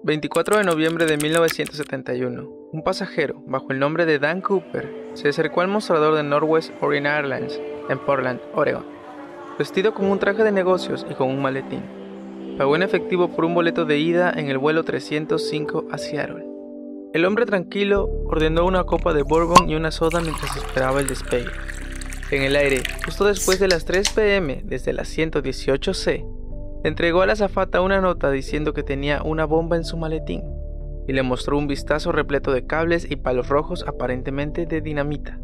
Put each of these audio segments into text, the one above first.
24 de noviembre de 1971, un pasajero, bajo el nombre de Dan Cooper, se acercó al mostrador de Northwest Orient Airlines en Portland, Oregon, vestido con un traje de negocios y con un maletín. Pagó en efectivo por un boleto de ida en el vuelo 305 a Seattle. El hombre tranquilo ordenó una copa de bourbon y una soda mientras esperaba el despegue. En el aire, justo después de las 3 p.m. desde el asiento 18C, le entregó a la azafata una nota diciendo que tenía una bomba en su maletín y le mostró un vistazo repleto de cables y palos rojos aparentemente de dinamita.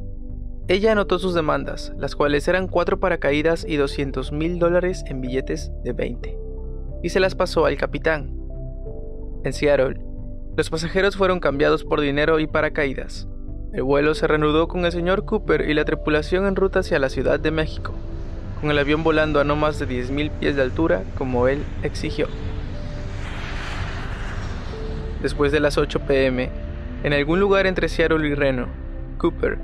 Ella anotó sus demandas, las cuales eran 4 paracaídas y $200,000 en billetes de 20, y se las pasó al capitán. En Seattle, los pasajeros fueron cambiados por dinero y paracaídas. El vuelo se reanudó con el señor Cooper y la tripulación en ruta hacia la Ciudad de México, con el avión volando a no más de 10,000 pies de altura, como él exigió. Después de las 8 p.m., en algún lugar entre Seattle y Reno, Cooper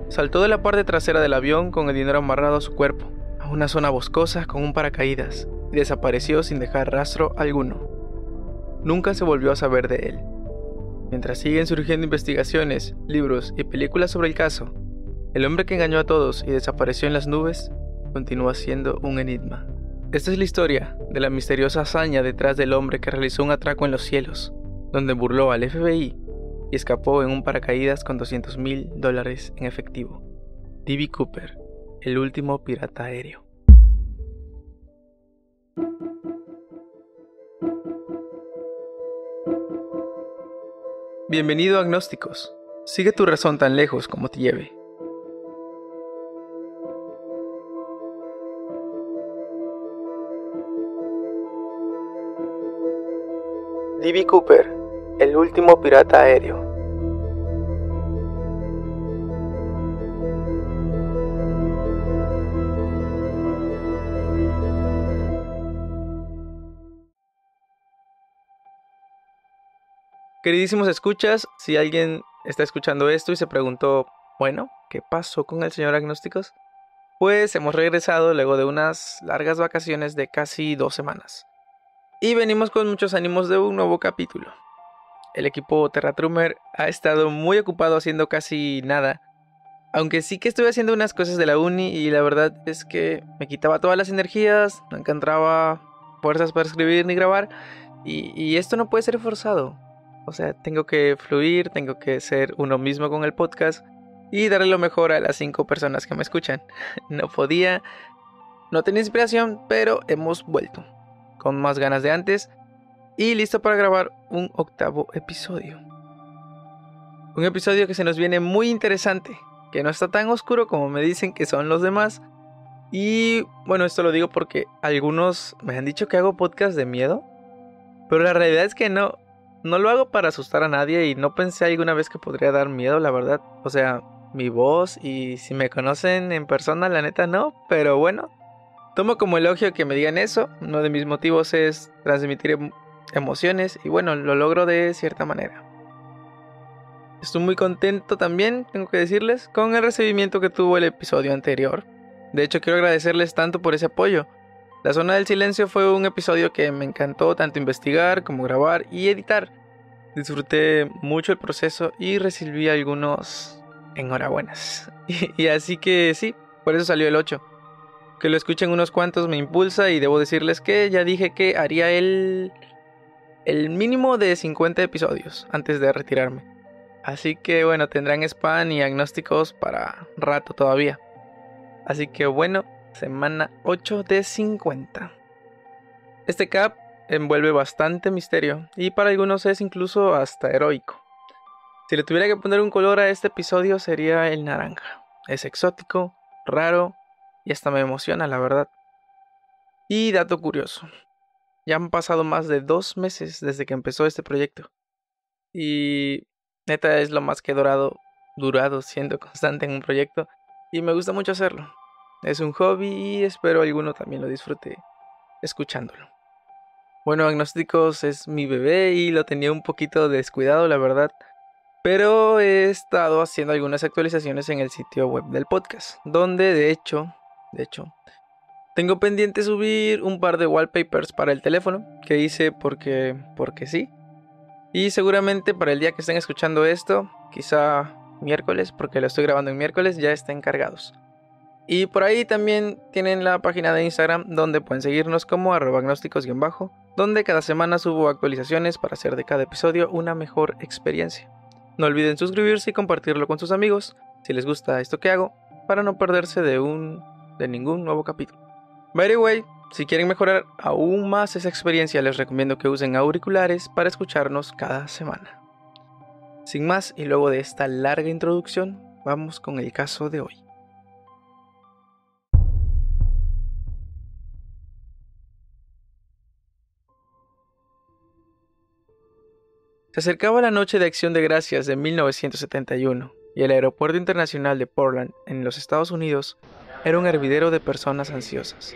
saltó de la parte trasera del avión con el dinero amarrado a su cuerpo, a una zona boscosa con un paracaídas, y desapareció sin dejar rastro alguno. Nunca se volvió a saber de él. Mientras siguen surgiendo investigaciones, libros y películas sobre el caso, el hombre que engañó a todos y desapareció en las nubes continúa siendo un enigma. Esta es la historia de la misteriosa hazaña detrás del hombre que realizó un atraco en los cielos, donde burló al FBI y escapó en un paracaídas con $200,000 en efectivo. D.B. Cooper, el último pirata aéreo. Bienvenido a Agnósticos. Sigue tu razón tan lejos como te lleve. D.B. Cooper, el último pirata aéreo. Queridísimos escuchas, si alguien está escuchando esto y se preguntó, bueno, ¿qué pasó con el señor Agnósticos? Pues hemos regresado luego de unas largas vacaciones de casi 2 semanas. Y venimos con muchos ánimos de un nuevo capítulo. El equipo TerraTrumer ha estado muy ocupado haciendo casi nada, aunque sí que estuve haciendo unas cosas de la uni y la verdad es que me quitaba todas las energías, no encontraba fuerzas para escribir ni grabar, y esto no puede ser forzado. O sea, tengo que fluir, tengo que ser uno mismo con el podcast y darle lo mejor a las 5 personas que me escuchan. No podía, no tenía inspiración, pero hemos vuelto con más ganas de antes y listo para grabar un 8º episodio. Un episodio que se nos viene muy interesante, que no está tan oscuro como me dicen que son los demás. Y bueno, esto lo digo porque algunos me han dicho que hago podcast de miedo, pero la realidad es que no lo hago para asustar a nadie y no pensé alguna vez que podría dar miedo, la verdad. O sea, mi voz y si me conocen en persona, la neta no, pero bueno, tomo como elogio que me digan eso. Uno de mis motivos es transmitir emociones y bueno, lo logro de cierta manera. Estoy muy contento también, tengo que decirles, con el recibimiento que tuvo el episodio anterior. De hecho, quiero agradecerles tanto por ese apoyo. La Zona del Silencio fue un episodio que me encantó tanto investigar como grabar y editar. Disfruté mucho el proceso y recibí algunos enhorabuenas. Y así que sí, por eso salió el 8. Que lo escuchen unos cuantos me impulsa y debo decirles que ya dije que haría el mínimo de 50 episodios antes de retirarme. Así que bueno, tendrán spam y agnósticos para rato todavía. Así que bueno, semana 8 de 50. Este cap envuelve bastante misterio y para algunos es incluso hasta heroico. Si le tuviera que poner un color a este episodio sería el naranja. Es exótico, raro y hasta me emociona, la verdad. Y dato curioso, ya han pasado más de 2 meses desde que empezó este proyecto. Y neta es lo más que he durado siendo constante en un proyecto y me gusta mucho hacerlo. Es un hobby y espero alguno también lo disfrute escuchándolo. Bueno, Agnósticos es mi bebé y lo tenía un poquito descuidado, la verdad. Pero he estado haciendo algunas actualizaciones en el sitio web del podcast, donde de hecho, tengo pendiente subir un par de wallpapers para el teléfono que hice porque sí. Y seguramente para el día que estén escuchando esto, quizá miércoles, porque lo estoy grabando en miércoles, ya estén cargados. Y por ahí también tienen la página de Instagram donde pueden seguirnos como @gnósticos_, donde cada semana subo actualizaciones para hacer de cada episodio una mejor experiencia. No olviden suscribirse y compartirlo con sus amigos si les gusta esto que hago, para no perderse de ningún nuevo capítulo. By the way, si quieren mejorar aún más esa experiencia, les recomiendo que usen auriculares para escucharnos cada semana. Sin más, y luego de esta larga introducción, vamos con el caso de hoy. Se acercaba la noche de Acción de Gracias de 1971 y el aeropuerto internacional de Portland, en los Estados Unidos, era un hervidero de personas ansiosas,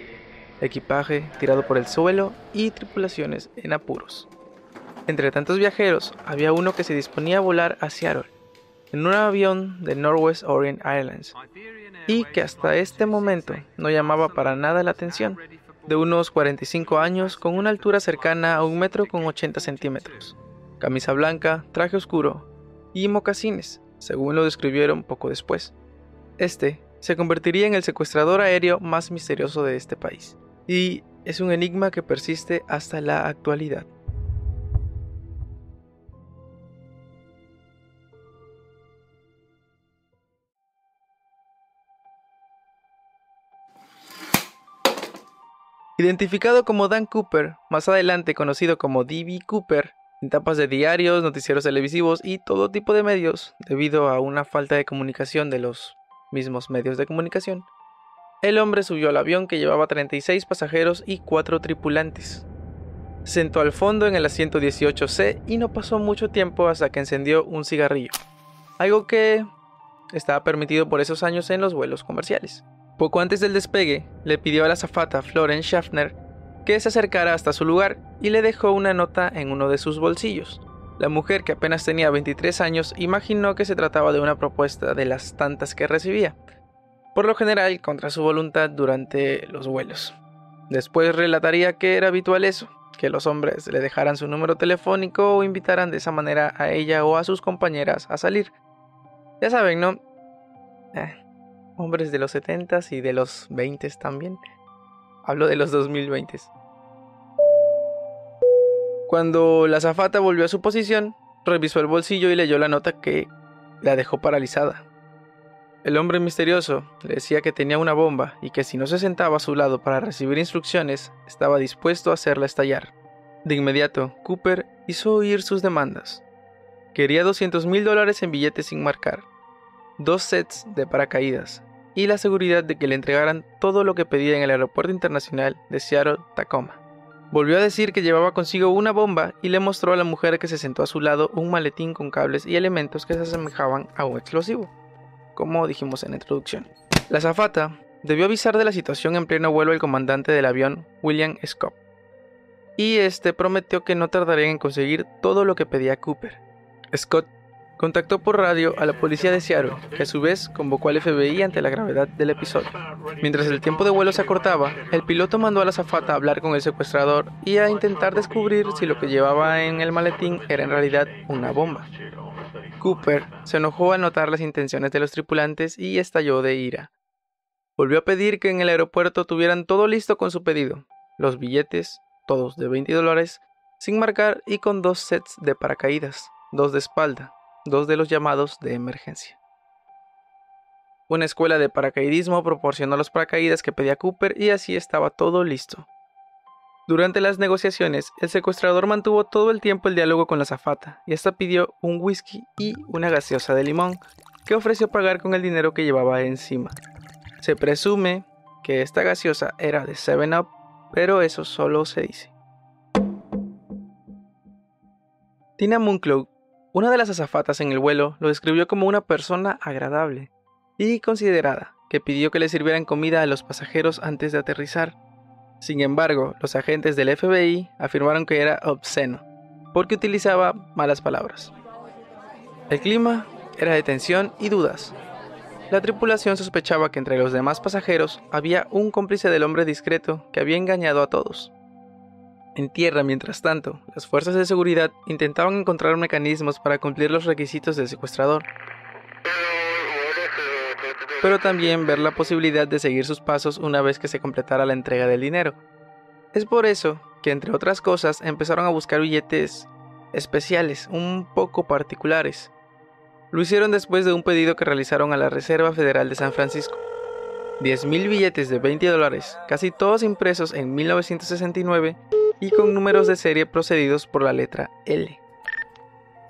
equipaje tirado por el suelo y tripulaciones en apuros. Entre tantos viajeros, había uno que se disponía a volar a Seattle, en un avión de Northwest Orient Airlines, y que hasta este momento no llamaba para nada la atención, de unos 45 años con una altura cercana a 1,80 m, camisa blanca, traje oscuro y mocasines, según lo describieron poco después. Este se convertiría en el secuestrador aéreo más misterioso de este país, y es un enigma que persiste hasta la actualidad. Identificado como Dan Cooper, más adelante conocido como D.B. Cooper, en tapas de diarios, noticieros televisivos y todo tipo de medios, debido a una falta de comunicación de los mismos medios de comunicación, el hombre subió al avión que llevaba 36 pasajeros y 4 tripulantes. Se sentó al fondo en el asiento 18C y no pasó mucho tiempo hasta que encendió un cigarrillo, algo que estaba permitido por esos años en los vuelos comerciales. Poco antes del despegue, le pidió a la azafata Florence Schaffner que se acercara hasta su lugar y le dejó una nota en uno de sus bolsillos. La mujer, que apenas tenía 23 años, imaginó que se trataba de una propuesta de las tantas que recibía, por lo general contra su voluntad durante los vuelos. Después relataría que era habitual eso, que los hombres le dejaran su número telefónico o invitaran de esa manera a ella o a sus compañeras a salir. Ya saben, ¿no? Hombres de los 70s y de los 20s también. Hablo de los 2020s. Cuando la azafata volvió a su posición, revisó el bolsillo y leyó la nota que la dejó paralizada. El hombre misterioso le decía que tenía una bomba y que si no se sentaba a su lado para recibir instrucciones, estaba dispuesto a hacerla estallar. De inmediato, Cooper hizo oír sus demandas. Quería $200,000 en billetes sin marcar, 2 sets de paracaídas y la seguridad de que le entregaran todo lo que pedía en el aeropuerto internacional de Seattle-Tacoma. Volvió a decir que llevaba consigo una bomba y le mostró a la mujer que se sentó a su lado un maletín con cables y elementos que se asemejaban a un explosivo, como dijimos en la introducción. La azafata debió avisar de la situación en pleno vuelo al comandante del avión, William Scott, y este prometió que no tardarían en conseguir todo lo que pedía Cooper. Scott contactó por radio a la policía de Seattle, que a su vez convocó al FBI ante la gravedad del episodio. Mientras el tiempo de vuelo se acortaba, el piloto mandó a la azafata a hablar con el secuestrador y a intentar descubrir si lo que llevaba en el maletín era en realidad una bomba. Cooper se enojó al notar las intenciones de los tripulantes y estalló de ira. Volvió a pedir que en el aeropuerto tuvieran todo listo con su pedido, los billetes, todos de $20, sin marcar y con 2 sets de paracaídas, 2 de espalda, 2 de los llamados de emergencia. Una escuela de paracaidismo proporcionó los paracaídas que pedía Cooper y así estaba todo listo. Durante las negociaciones, el secuestrador mantuvo todo el tiempo el diálogo con la azafata y hasta pidió un whisky y una gaseosa de limón que ofreció pagar con el dinero que llevaba encima. Se presume que esta gaseosa era de 7-Up, pero eso solo se dice. Tina Munklow, una de las azafatas en el vuelo, lo describió como una persona agradable y considerada, que pidió que le sirvieran comida a los pasajeros antes de aterrizar. Sin embargo, los agentes del FBI afirmaron que era obsceno, porque utilizaba malas palabras. El clima era de tensión y dudas. La tripulación sospechaba que entre los demás pasajeros había un cómplice del hombre discreto que había engañado a todos. En tierra, mientras tanto, las fuerzas de seguridad intentaban encontrar mecanismos para cumplir los requisitos del secuestrador, pero también ver la posibilidad de seguir sus pasos una vez que se completara la entrega del dinero. Es por eso que, entre otras cosas, empezaron a buscar billetes especiales, un poco particulares. Lo hicieron después de un pedido que realizaron a la Reserva Federal de San Francisco. 10,000 billetes de $20, casi todos impresos en 1969 y con números de serie procedidos por la letra L.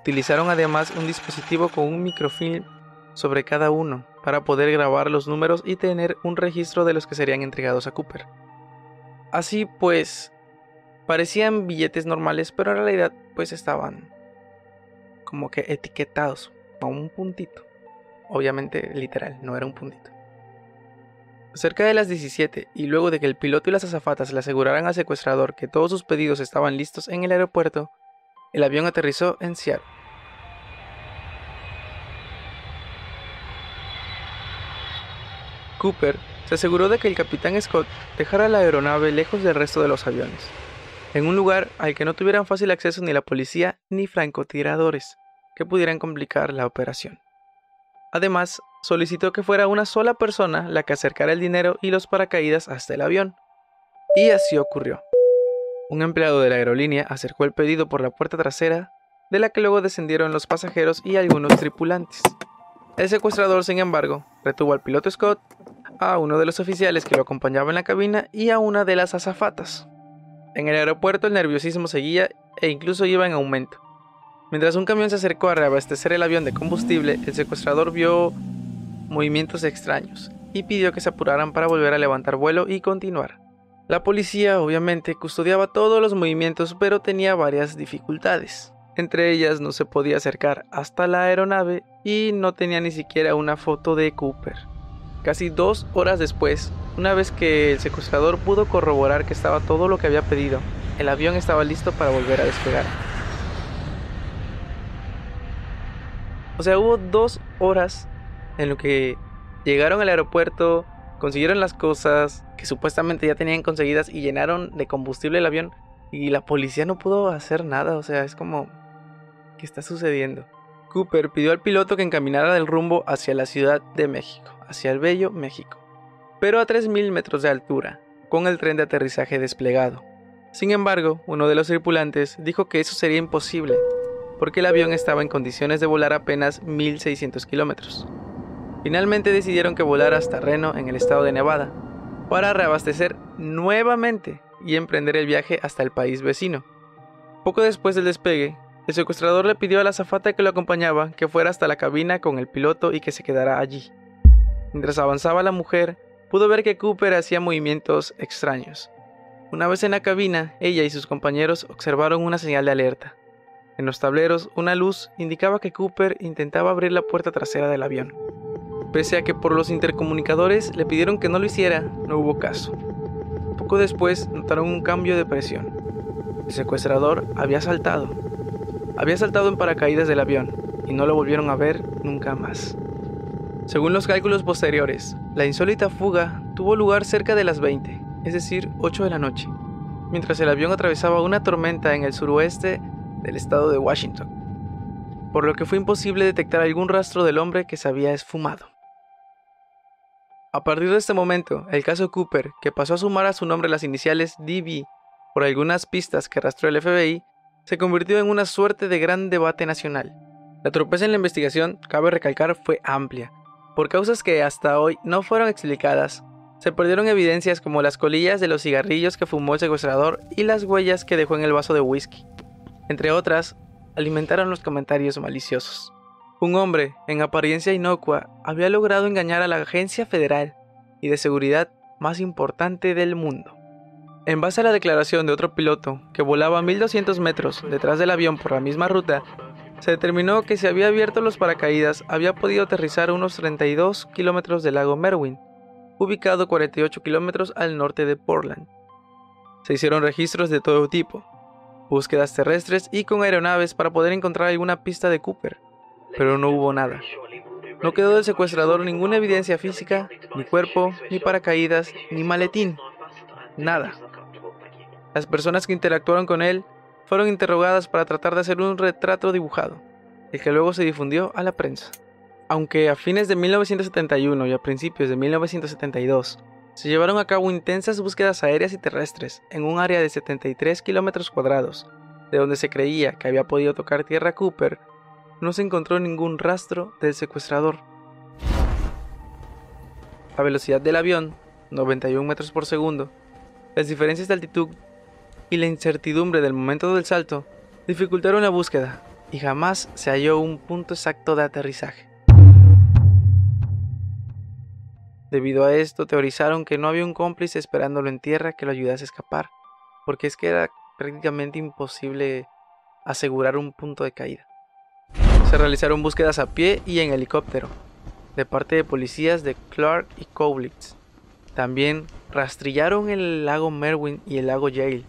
Utilizaron además un dispositivo con un microfilm sobre cada uno para poder grabar los números y tener un registro de los que serían entregados a Cooper. Así pues, parecían billetes normales, pero en realidad pues estaban como que etiquetados a un puntito. Obviamente literal, no era un puntito. Cerca de las 17 y luego de que el piloto y las azafatas le aseguraran al secuestrador que todos sus pedidos estaban listos en el aeropuerto, el avión aterrizó en Seattle. Cooper se aseguró de que el capitán Scott dejara la aeronave lejos del resto de los aviones, en un lugar al que no tuvieran fácil acceso ni la policía ni francotiradores que pudieran complicar la operación. Además, solicitó que fuera una sola persona la que acercara el dinero y los paracaídas hasta el avión. Y así ocurrió. Un empleado de la aerolínea acercó el pedido por la puerta trasera, de la que luego descendieron los pasajeros y algunos tripulantes. El secuestrador, sin embargo, retuvo al piloto Scott, a uno de los oficiales que lo acompañaba en la cabina y a una de las azafatas. En el aeropuerto el nerviosismo seguía e incluso iba en aumento. Mientras un camión se acercó a reabastecer el avión de combustible, el secuestrador vio movimientos extraños y pidió que se apuraran para volver a levantar vuelo y continuar. La policía, obviamente, custodiaba todos los movimientos, pero tenía varias dificultades. Entre ellas, no se podía acercar hasta la aeronave y no tenía ni siquiera una foto de Cooper. Casi 2 horas después, una vez que el secuestrador pudo corroborar que estaba todo lo que había pedido, el avión estaba listo para volver a despegar. O sea, hubo 2 horas en lo que llegaron al aeropuerto, consiguieron las cosas que supuestamente ya tenían conseguidas y llenaron de combustible el avión, y la policía no pudo hacer nada. O sea, es como, ¿qué está sucediendo? Cooper pidió al piloto que encaminara del rumbo hacia la Ciudad de México, hacia el bello México, pero a 3,000 metros de altura, con el tren de aterrizaje desplegado. Sin embargo, uno de los tripulantes dijo que eso sería imposible, porque el avión estaba en condiciones de volar apenas 1,600 kilómetros. Finalmente decidieron que volara hasta Reno, en el estado de Nevada, para reabastecer nuevamente y emprender el viaje hasta el país vecino. Poco después del despegue, el secuestrador le pidió a la azafata que lo acompañaba que fuera hasta la cabina con el piloto y que se quedara allí. Mientras avanzaba la mujer, pudo ver que Cooper hacía movimientos extraños. Una vez en la cabina, ella y sus compañeros observaron una señal de alerta. En los tableros, una luz indicaba que Cooper intentaba abrir la puerta trasera del avión. Pese a que por los intercomunicadores le pidieron que no lo hiciera, no hubo caso. Poco después notaron un cambio de presión. El secuestrador había saltado. Había saltado en paracaídas del avión y no lo volvieron a ver nunca más. Según los cálculos posteriores, la insólita fuga tuvo lugar cerca de las 20, es decir, 8 de la noche, mientras el avión atravesaba una tormenta en el suroeste del estado de Washington, por lo que fue imposible detectar algún rastro del hombre que se había esfumado. A partir de este momento, el caso Cooper, que pasó a sumar a su nombre las iniciales DB por algunas pistas que rastreó el FBI, se convirtió en una suerte de gran debate nacional. La torpeza en la investigación, cabe recalcar, fue amplia. Por causas que hasta hoy no fueron explicadas, se perdieron evidencias como las colillas de los cigarrillos que fumó el secuestrador y las huellas que dejó en el vaso de whisky. Entre otras, alimentaron los comentarios maliciosos. Un hombre, en apariencia inocua, había logrado engañar a la agencia federal y de seguridad más importante del mundo. En base a la declaración de otro piloto que volaba a 1,200 metros detrás del avión por la misma ruta, se determinó que si había abierto los paracaídas había podido aterrizar a unos 32 kilómetros del lago Merwin, ubicado 48 kilómetros al norte de Portland. Se hicieron registros de todo tipo, búsquedas terrestres y con aeronaves para poder encontrar alguna pista de Cooper, pero no hubo nada. No quedó del secuestrador ninguna evidencia física, ni cuerpo, ni paracaídas, ni maletín, nada. Las personas que interactuaron con él fueron interrogadas para tratar de hacer un retrato dibujado, el que luego se difundió a la prensa. Aunque a fines de 1971 y a principios de 1972 se llevaron a cabo intensas búsquedas aéreas y terrestres en un área de 73 kilómetros cuadrados, de donde se creía que había podido tocar tierra Cooper, no se encontró ningún rastro del secuestrador. La velocidad del avión, 91 metros por segundo, las diferencias de altitud y la incertidumbre del momento del salto dificultaron la búsqueda y jamás se halló un punto exacto de aterrizaje. Debido a esto, teorizaron que no había un cómplice esperándolo en tierra que lo ayudase a escapar, porque es que era prácticamente imposible asegurar un punto de caída. Se realizaron búsquedas a pie y en helicóptero, de parte de policías de Clark y Cowlitz. También rastrillaron el lago Merwin y el lago Yale.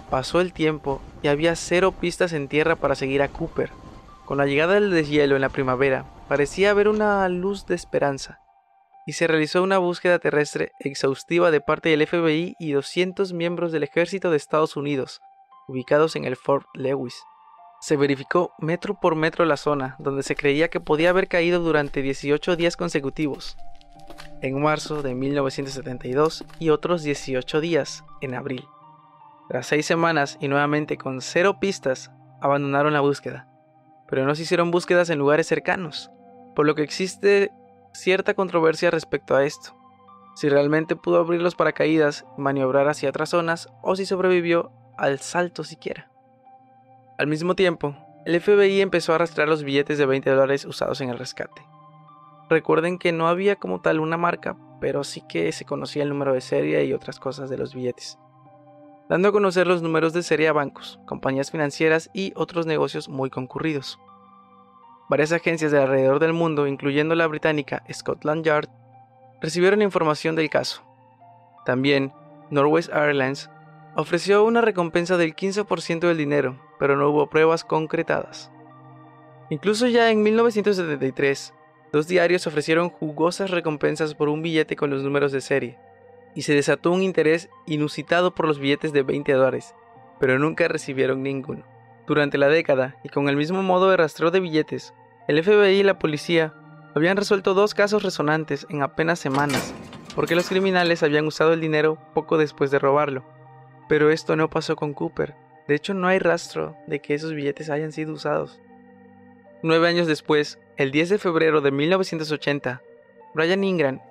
Pasó el tiempo y había 0 pistas en tierra para seguir a Cooper. Con la llegada del deshielo en la primavera, parecía haber una luz de esperanza, y se realizó una búsqueda terrestre exhaustiva de parte del FBI y 200 miembros del ejército de Estados Unidos, ubicados en el Fort Lewis. Se verificó metro por metro la zona donde se creía que podía haber caído durante 18 días consecutivos, en marzo de 1972 y otros 18 días en abril. Tras 6 semanas y nuevamente con 0 pistas, abandonaron la búsqueda, pero no se hicieron búsquedas en lugares cercanos, por lo que existe cierta controversia respecto a esto, si realmente pudo abrir los paracaídas y maniobrar hacia otras zonas o si sobrevivió al salto siquiera. Al mismo tiempo, el FBI empezó a rastrear los billetes de $20 usados en el rescate. Recuerden que no había como tal una marca, pero sí que se conocía el número de serie y otras cosas de los billetes, dando a conocer los números de serie a bancos, compañías financieras y otros negocios muy concurridos. Varias agencias de alrededor del mundo, incluyendo la británica Scotland Yard, recibieron información del caso. También, Northwest Airlines ofreció una recompensa del 15% del dinero, pero no hubo pruebas concretadas. Incluso ya en 1973, 2 diarios ofrecieron jugosas recompensas por un billete con los números de serie, y se desató un interés inusitado por los billetes de $20, pero nunca recibieron ninguno. Durante la década, y con el mismo modo de rastreo de billetes, el FBI y la policía habían resuelto 2 casos resonantes en apenas semanas, porque los criminales habían usado el dinero poco después de robarlo. Pero esto no pasó con Cooper. De hecho, no hay rastro de que esos billetes hayan sido usados. 9 años después, el 10 de febrero de 1980, Brian Ingram,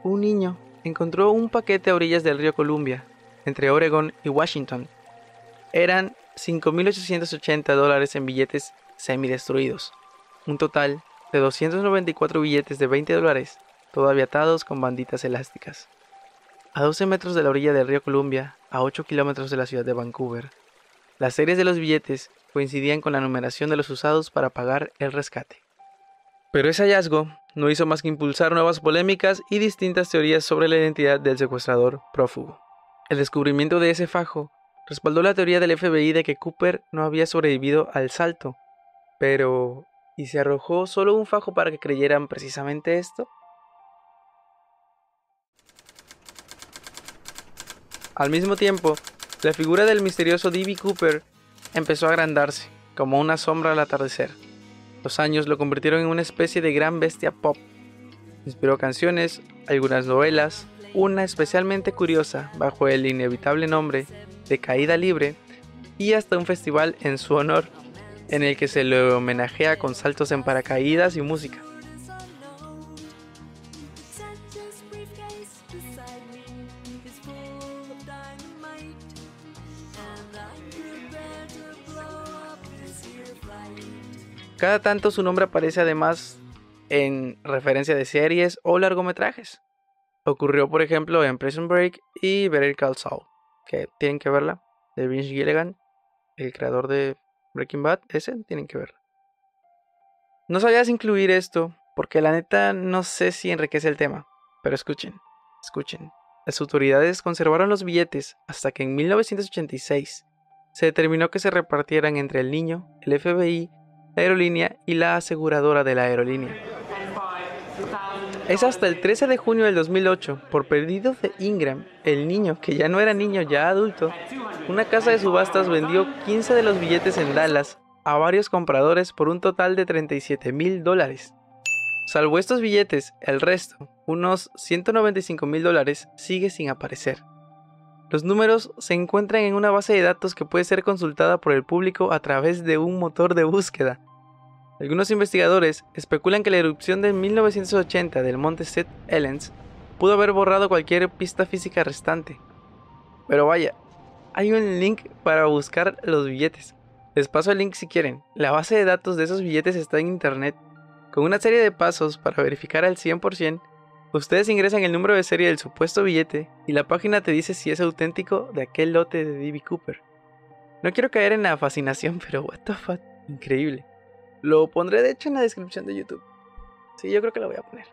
un niño, encontró un paquete a orillas del río Columbia, entre Oregon y Washington. Eran $5,880 en billetes semidestruidos, un total de 294 billetes de $20, todavía atados con banditas elásticas. A 12 metros de la orilla del río Columbia, a 8 kilómetros de la ciudad de Vancouver, las series de los billetes coincidían con la numeración de los usados para pagar el rescate. Pero ese hallazgo no hizo más que impulsar nuevas polémicas y distintas teorías sobre la identidad del secuestrador prófugo. El descubrimiento de ese fajo respaldó la teoría del FBI de que Cooper no había sobrevivido al salto. Pero, ¿y se arrojó solo un fajo para que creyeran precisamente esto? Al mismo tiempo, la figura del misterioso D.B. Cooper empezó a agrandarse, como una sombra al atardecer. Los años lo convirtieron en una especie de gran bestia pop. Inspiró canciones, algunas novelas, una especialmente curiosa bajo el inevitable nombre de Caída Libre, y hasta un festival en su honor, en el que se le homenajea con saltos en paracaídas y música. Cada tanto su nombre aparece además en referencia de series o largometrajes. Ocurrió por ejemplo en Prison Break y Better Call Saul, que tienen que verla, de Vince Gilligan, el creador de Breaking Bad, tienen que verla. No sabías incluir esto porque la neta no sé si enriquece el tema, pero escuchen. Las autoridades conservaron los billetes hasta que en 1986 se determinó que se repartieran entre el niño, el FBI, la aerolínea y la aseguradora de la aerolínea. Es hasta el 13 de junio del 2008, por pedidos de Ingram, el niño, que ya no era niño, ya adulto, una casa de subastas vendió 15 de los billetes en Dallas a varios compradores por un total de $37,000. Salvo estos billetes, el resto, unos $195,000, sigue sin aparecer. Los números se encuentran en una base de datos que puede ser consultada por el público a través de un motor de búsqueda. Algunos investigadores especulan que la erupción de 1980 del monte St. Helens pudo haber borrado cualquier pista física restante. Pero vaya, hay un link para buscar los billetes. Les paso el link si quieren. La base de datos de esos billetes está en internet. Con una serie de pasos para verificar al 100%, ustedes ingresan el número de serie del supuesto billete y la página te dice si es auténtico de aquel lote de D.B. Cooper. No quiero caer en la fascinación, pero what the fuck, increíble. Lo pondré de hecho en la descripción de YouTube. Sí, yo creo que lo voy a poner.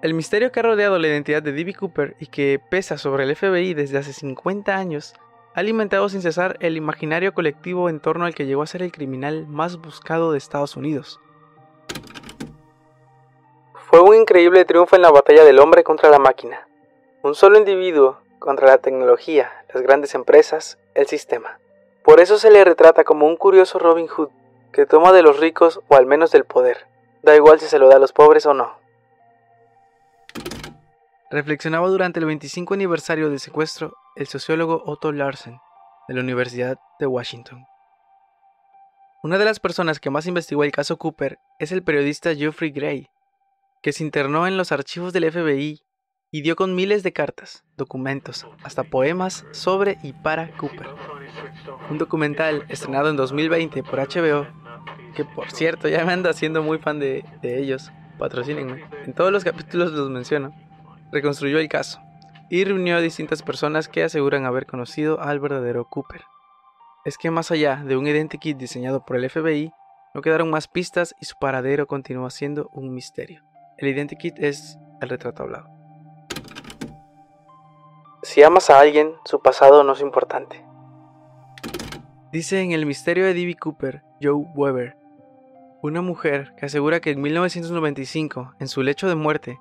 El misterio que ha rodeado la identidad de D.B. Cooper y que pesa sobre el FBI desde hace 50 años ha alimentado sin cesar el imaginario colectivo en torno al que llegó a ser el criminal más buscado de Estados Unidos. Fue un increíble triunfo en la batalla del hombre contra la máquina. Un solo individuo contra la tecnología, las grandes empresas, el sistema. Por eso se le retrata como un curioso Robin Hood que toma de los ricos o al menos del poder. Da igual si se lo da a los pobres o no. Reflexionaba durante el 25 aniversario del secuestro el sociólogo Otto Larsen de la Universidad de Washington. Una de las personas que más investigó el caso Cooper es el periodista Geoffrey Gray, que se internó en los archivos del FBI y dio con miles de cartas, documentos, hasta poemas sobre y para Cooper. Un documental estrenado en 2020 por HBO, que por cierto ya me ando haciendo muy fan de ellos, patrocínenme, en todos los capítulos los menciono, reconstruyó el caso y reunió a distintas personas que aseguran haber conocido al verdadero Cooper. Es que más allá de un identikit diseñado por el FBI, no quedaron más pistas y su paradero continúa siendo un misterio. El identikit es el retrato hablado. Si amas a alguien, su pasado no es importante. Dice en El misterio de D.B. Cooper, Joe Weber, una mujer que asegura que en 1995, en su lecho de muerte,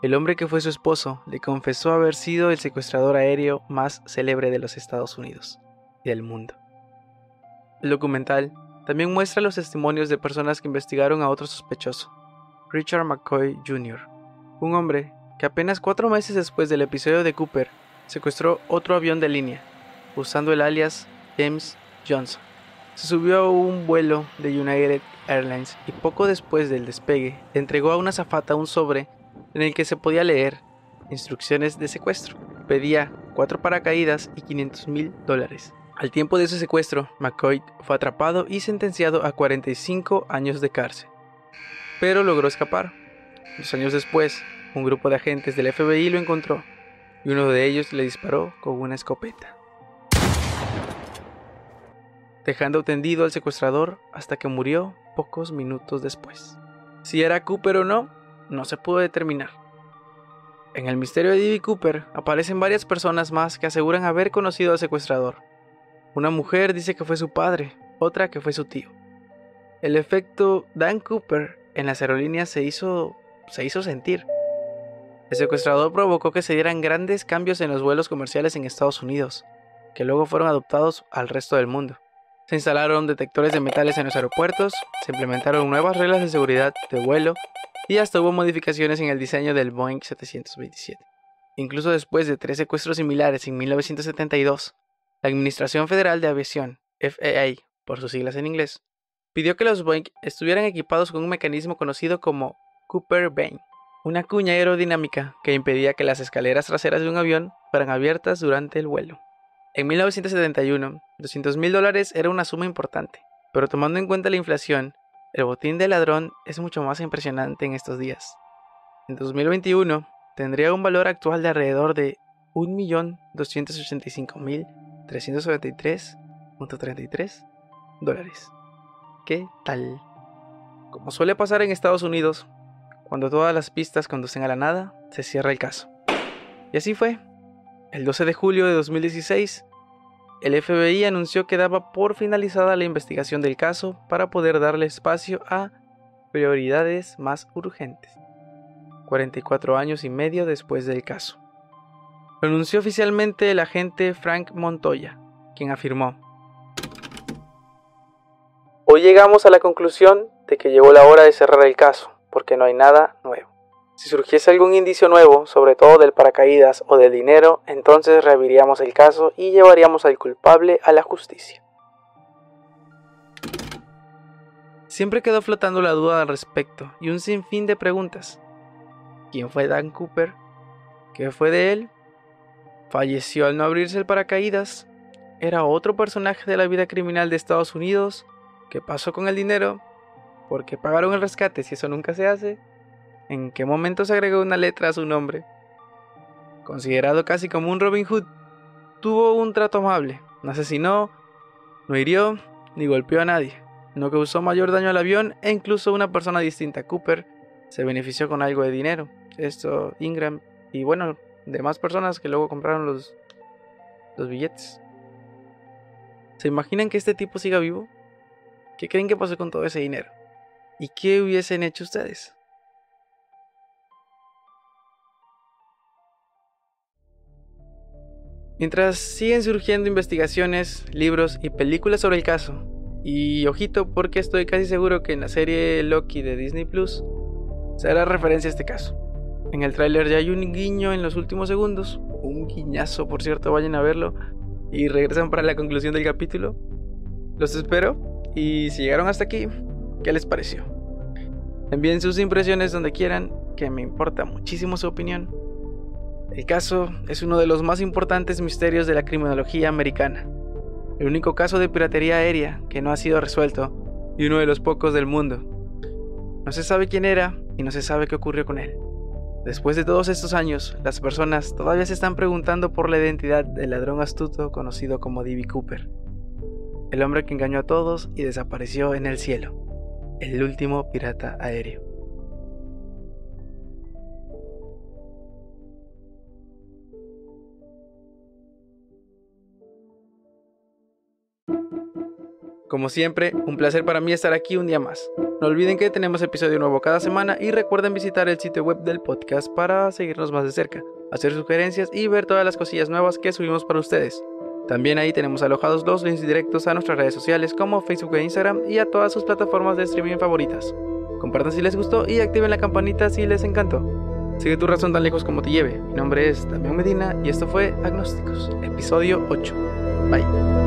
el hombre que fue su esposo le confesó haber sido el secuestrador aéreo más célebre de los Estados Unidos y del mundo. El documental también muestra los testimonios de personas que investigaron a otro sospechoso, Richard McCoy Jr., un hombre que apenas 4 meses después del episodio de Cooper secuestró otro avión de línea, usando el alias James Johnson. Se subió a un vuelo de United Airlines y poco después del despegue le entregó a una azafata un sobre en el que se podía leer instrucciones de secuestro. Pedía 4 paracaídas y $500,000. Al tiempo de su secuestro, McCoy fue atrapado y sentenciado a 45 años de cárcel, pero logró escapar. 2 años después, un grupo de agentes del FBI lo encontró y uno de ellos le disparó con una escopeta, dejando tendido al secuestrador hasta que murió pocos minutos después. Si era Cooper o no, no se pudo determinar. En el misterio de D.B. Cooper aparecen varias personas más que aseguran haber conocido al secuestrador. Una mujer dice que fue su padre, otra que fue su tío. El efecto Dan Cooper en las aerolíneas se hizo sentir. El secuestrador provocó que se dieran grandes cambios en los vuelos comerciales en Estados Unidos, que luego fueron adoptados al resto del mundo. Se instalaron detectores de metales en los aeropuertos, se implementaron nuevas reglas de seguridad de vuelo y hasta hubo modificaciones en el diseño del Boeing 727. Incluso después de 3 secuestros similares en 1972, la Administración Federal de Aviación, FAA por sus siglas en inglés, pidió que los Boeing estuvieran equipados con un mecanismo conocido como Cooper Vane, una cuña aerodinámica que impedía que las escaleras traseras de un avión fueran abiertas durante el vuelo. En 1971, $200,000 era una suma importante, pero tomando en cuenta la inflación, el botín del ladrón es mucho más impresionante en estos días. En 2021, tendría un valor actual de alrededor de $1,285,373.33. ¿Qué tal? Como suele pasar en Estados Unidos, cuando todas las pistas conducen a la nada, se cierra el caso. Y así fue. El 12 de julio de 2016, el FBI anunció que daba por finalizada la investigación del caso para poder darle espacio a prioridades más urgentes. 44 años y medio después del caso. Lo anunció oficialmente el agente Frank Montoya, quien afirmó: "Hoy llegamos a la conclusión de que llegó la hora de cerrar el caso, porque no hay nada nuevo. Si surgiese algún indicio nuevo, sobre todo del paracaídas o del dinero, entonces reabriríamos el caso y llevaríamos al culpable a la justicia". Siempre quedó flotando la duda al respecto y un sinfín de preguntas. ¿Quién fue Dan Cooper? ¿Qué fue de él? ¿Falleció al no abrirse el paracaídas? ¿Era otro personaje de la vida criminal de Estados Unidos? ¿Qué pasó con el dinero? ¿Por qué pagaron el rescate si eso nunca se hace? ¿En qué momento se agregó una letra a su nombre? Considerado casi como un Robin Hood, tuvo un trato amable, no asesinó, no hirió, ni golpeó a nadie, no causó mayor daño al avión e incluso una persona distinta a Cooper se benefició con algo de dinero. Esto, Ingram y bueno, demás personas que luego compraron los billetes. ¿Se imaginan que este tipo siga vivo? ¿Qué creen que pasó con todo ese dinero? ¿Y qué hubiesen hecho ustedes? Mientras siguen surgiendo investigaciones, libros y películas sobre el caso, y ojito porque estoy casi seguro que en la serie Loki de Disney Plus se hará referencia a este caso. En el tráiler ya hay un guiño en los últimos segundos, un guiñazo por cierto, vayan a verlo y regresan para la conclusión del capítulo. Los espero y si llegaron hasta aquí, ¿qué les pareció? Envíen sus impresiones donde quieran, que me importa muchísimo su opinión. El caso es uno de los más importantes misterios de la criminología americana. El único caso de piratería aérea que no ha sido resuelto y uno de los pocos del mundo. No se sabe quién era y no se sabe qué ocurrió con él. Después de todos estos años, las personas todavía se están preguntando por la identidad del ladrón astuto conocido como D.B. Cooper. El hombre que engañó a todos y desapareció en el cielo. El último pirata aéreo. Como siempre, un placer para mí estar aquí un día más. No olviden que tenemos episodio nuevo cada semana y recuerden visitar el sitio web del podcast para seguirnos más de cerca, hacer sugerencias y ver todas las cosillas nuevas que subimos para ustedes. También ahí tenemos alojados los links directos a nuestras redes sociales como Facebook e Instagram y a todas sus plataformas de streaming favoritas. Compartan si les gustó y activen la campanita si les encantó. Sigue tu razón tan lejos como te lleve. Mi nombre es Damián Medina y esto fue Agnósticos, episodio 8. Bye.